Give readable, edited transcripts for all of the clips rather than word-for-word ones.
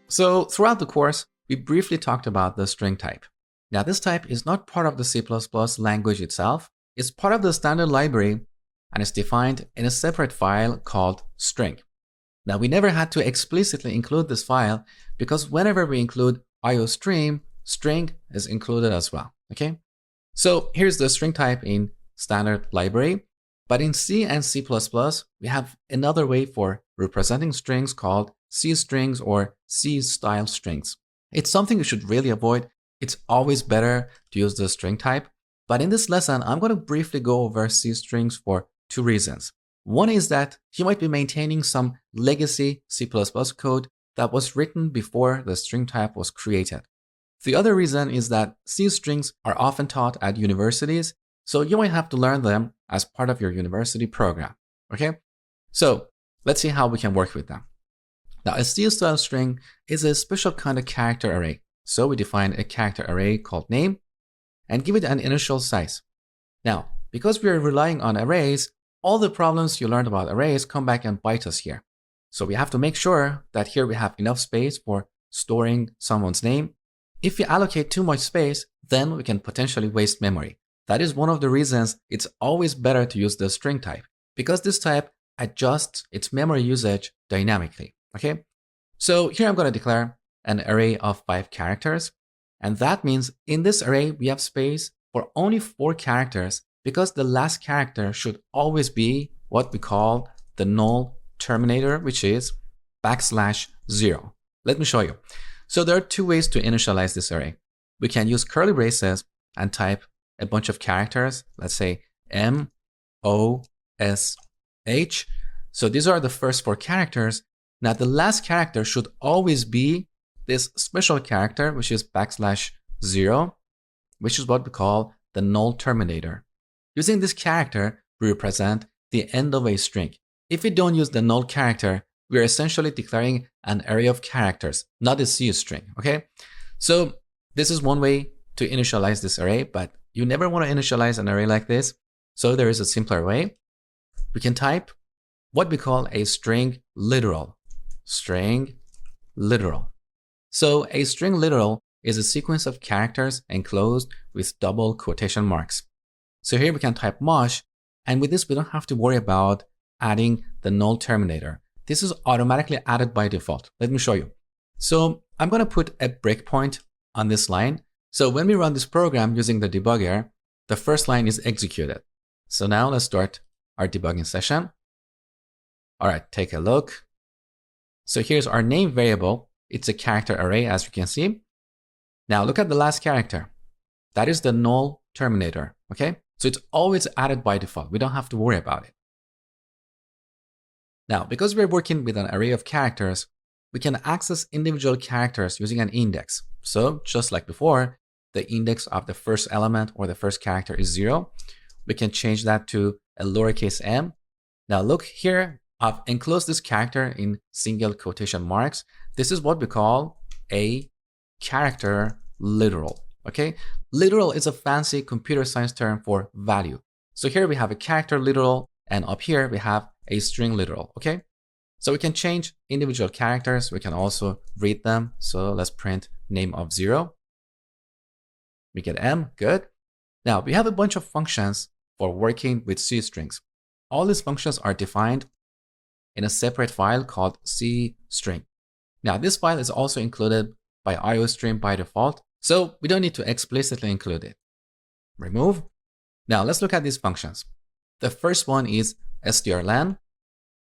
So throughout the course, we briefly talked about the string type. Now this type is not part of the C++ language itself. It's part of the standard library and is defined in a separate file called string. Now we never had to explicitly include this file because whenever we include IOStream, string is included as well, okay? So here's the string type in standard library, but in C and C++, we have another way for representing strings called C strings or C style strings. It's something you should really avoid. It's always better to use the string type. But in this lesson, I'm going to briefly go over C strings for two reasons. One is that you might be maintaining some legacy C++ code that was written before the string type was created. The other reason is that C strings are often taught at universities, so you might have to learn them as part of your university program, okay? So let's see how we can work with them. Now, a C style string is a special kind of character array. So we define a character array called name and give it an initial size. Now, because we are relying on arrays, all the problems you learned about arrays come back and bite us here. So we have to make sure that here we have enough space for storing someone's name. If we allocate too much space, then we can potentially waste memory. That is one of the reasons it's always better to use the string type, because this type adjusts its memory usage dynamically. Okay, so here I'm going to declare an array of 5 characters. And that means in this array, we have space for only 4 characters because the last character should always be what we call the null terminator, which is \0. Let me show you. So there are 2 ways to initialize this array. We can use curly braces and type a bunch of characters. Let's say M, O, S, H. So these are the first 4 characters. Now the last character should always be this special character, which is \0, which is what we call the null terminator. Using this character, we represent the end of a string. If we don't use the null character, we are essentially declaring an array of characters, not a C string, okay? So this is one way to initialize this array, but you never want to initialize an array like this. So there is a simpler way. We can type what we call a string literal. String literal. So a string literal is a sequence of characters enclosed with double quotation marks. So here we can type mosh, and with this we don't have to worry about adding the null terminator. This is automatically added by default. Let me show you. So I'm going to put a breakpoint on this line. So when we run this program using the debugger, the first line is executed. So now let's start our debugging session. All right, take a look. So here's our name variable. It's a character array, as you can see. Now look at the last character. That is the null terminator, okay? So it's always added by default. We don't have to worry about it. Now, because we're working with an array of characters, we can access individual characters using an index. So just like before, the index of the first element or the first character is 0. We can change that to a lowercase m. Now look here, I've enclosed this character in single quotation marks. This is what we call a character literal, okay? Literal is a fancy computer science term for value. So here we have a character literal, and up here we have a string literal, okay? So we can change individual characters. We can also read them. So let's print name of 0. We get M, good. Now we have a bunch of functions for working with C strings. All these functions are defined in a separate file called C string. Now this file is also included by IOStream by default, so we don't need to explicitly include it. Remove. Now let's look at these functions. The first one is strlen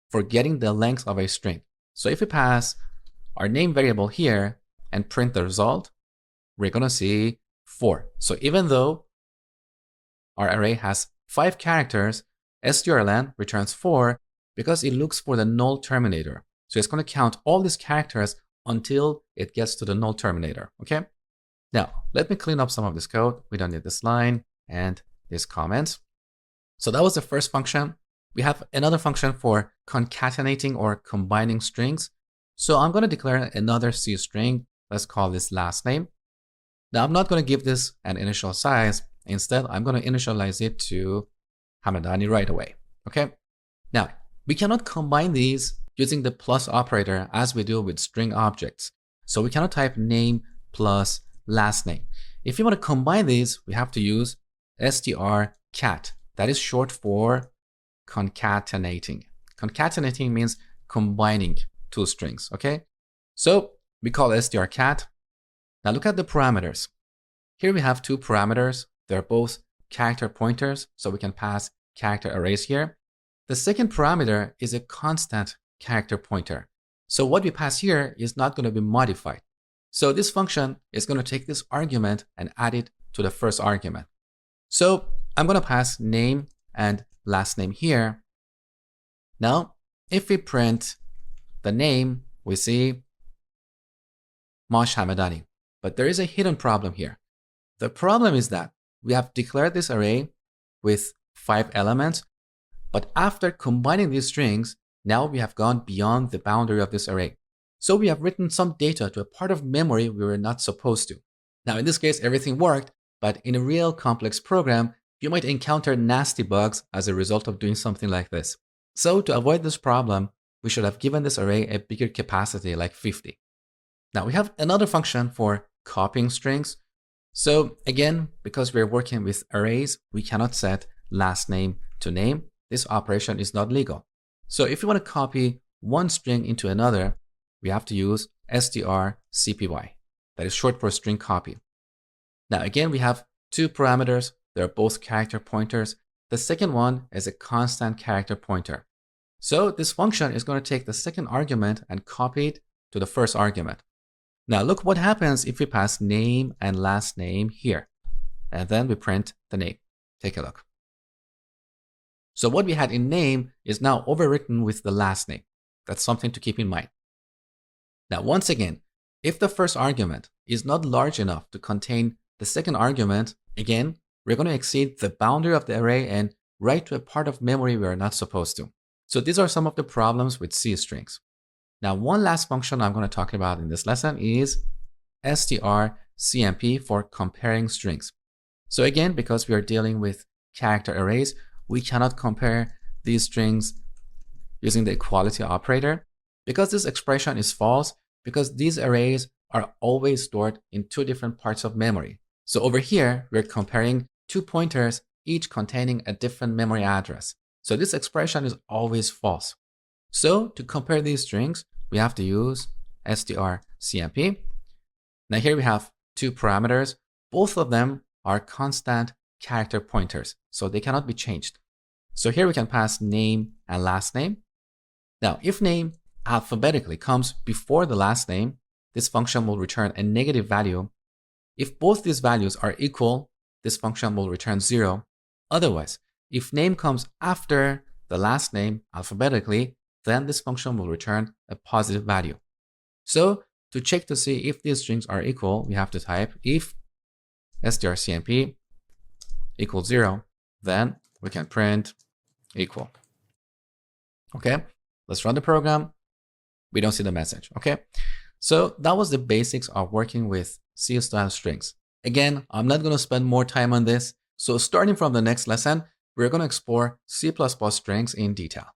for getting the length of a string. So if we pass our name variable here and print the result, we're going to see 4. So even though our array has 5 characters, strlen returns 4 because it looks for the null terminator. So it's going to count all these characters until it gets to the null terminator, okay? Now, let me clean up some of this code. We don't need this line and this comment. So that was the first function. We have another function for concatenating or combining strings. So I'm going to declare another C string. Let's call this last name. Now I'm not going to give this an initial size. Instead, I'm going to initialize it to Hamadani right away, okay? Now, we cannot combine these using the plus operator as we do with string objects. So we cannot type name plus last name. If you want to combine these, we have to use strcat. That is short for concatenating. Concatenating means combining two strings, okay? So we call strcat. Now look at the parameters. Here we have two parameters. They're both character pointers, so we can pass character arrays here. The second parameter is a constant character pointer. So what we pass here is not going to be modified. So this function is going to take this argument and add it to the first argument. So I'm going to pass name and last name here. Now, if we print the name, we see Mosh Hamedani. But there is a hidden problem here. The problem is that we have declared this array with 5 elements, but after combining these strings, now we have gone beyond the boundary of this array. So we have written some data to a part of memory we were not supposed to. Now in this case, everything worked, but in a real complex program, you might encounter nasty bugs as a result of doing something like this. So to avoid this problem, we should have given this array a bigger capacity, like 50. Now we have another function for copying strings. So again, because we're working with arrays, we cannot set last name to name. This operation is not legal. So if you want to copy one string into another, we have to use strcpy. That is short for string copy. Now again, we have two parameters. They're both character pointers. The second one is a constant character pointer. So this function is going to take the second argument and copy it to the first argument. Now look what happens if we pass name and last name here. And then we print the name. Take a look. So what we had in name is now overwritten with the last name. That's something to keep in mind. Now once again, if the first argument is not large enough to contain the second argument, again, we're going to exceed the boundary of the array and write to a part of memory we are not supposed to. So these are some of the problems with C strings. Now, one last function I'm going to talk about in this lesson is strcmp for comparing strings. So again, because we are dealing with character arrays, we cannot compare these strings using the equality operator because this expression is false because these arrays are always stored in two different parts of memory. So over here, we're comparing two pointers, each containing a different memory address. So this expression is always false. So to compare these strings, we have to use strcmp. Now here we have two parameters. Both of them are constant character pointers, so they cannot be changed. So here we can pass name and last name. Now if name alphabetically comes before the last name, this function will return a negative value. If both these values are equal, this function will return 0. Otherwise, if name comes after the last name alphabetically, then this function will return a positive value. So to check to see if these strings are equal, we have to type if strcmp equals 0, then we can print equal. Okay, let's run the program. We don't see the message, okay? So that was the basics of working with C-style strings. Again, I'm not going to spend more time on this. So starting from the next lesson, we're going to explore C++ strings in detail.